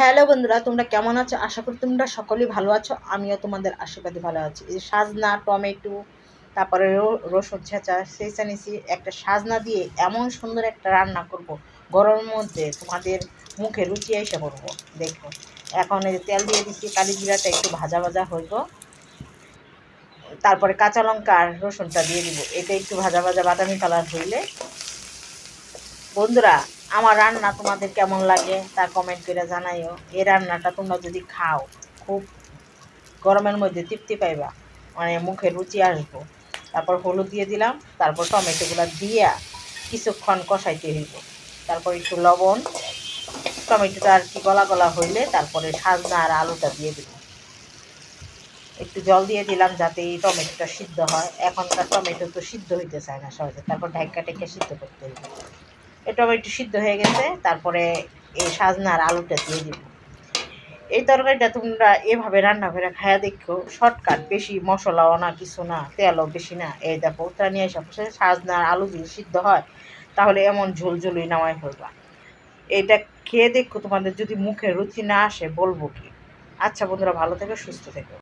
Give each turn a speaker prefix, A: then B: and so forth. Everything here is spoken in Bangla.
A: হ্যালো বন্ধুরা, তোমরা কেমন আছো? আশা করি তোমরা সকলেই ভালো আছো। আমিও তোমাদের আশীর্বাদে ভালো আছি। এই যে সাজনা, টমেটো, তারপরে রসুন ছেঁচা ছেঁচা নিছি। একটা সাজনা দিয়ে এমন সুন্দর একটা রান্না করব, গরমের মধ্যে তোমাদের মুখে রুচি এসে পড়বো। দেখো, এখন এই যে তেল দিয়ে দিচ্ছি, কালি জিরাটা একটু ভাজা ভাজা হইব, তারপরে কাঁচা লঙ্কা আর রসুনটা দিয়ে দিব। এটা একটু ভাজা ভাজা বাদামি কালার হইলে, বন্ধুরা, আমার রান্না তোমাদের কেমন লাগে তা কমেন্ট করে জানাইও। এই রান্নাটা তোমরা যদি খাও, খুব গরমের মধ্যে তৃপ্তি পাইবা, মানে মুখে রুচি আসবো। তারপর হলুদ দিয়ে দিলাম, তারপর টমেটোগুলো দিয়া কিছুক্ষণ কষাইতে হইব। তারপর একটু লবণ, টমেটোটা আর কি গলা গলা হইলে তারপরে সাজনা আর আলুটা দিয়ে দিব। একটু জল দিয়ে দিলাম যাতে এই টমেটোটা সিদ্ধ হয়। এখনকার টমেটো তো সিদ্ধ হইতে চায় না সহজে, তারপর ঢাকা টেকে সিদ্ধ করতে হইব। এই টমেটো সিদ্ধ হয়ে গেছে, তারপরে এই সাজনা আর আলুটা দিয়ে দিব। এই তরকারিটা তোমরা এভাবে রান্না করে খায়া দেখো, শর্টকাট, বেশি মশলাও না, কিছু না, তেলও বেশি না। এই দেখো, ওটা নিয়ে এসে সাজনা আর আলু যদি সিদ্ধ হয় তাহলে এমন ঝোলঝুলি নামাই ফেলবা। এইটা খেয়ে দেখো, তোমাদের যদি মুখে রুচি না আসে বলবো কি। আচ্ছা বন্ধুরা, ভালো থেকো, সুস্থ থেকো।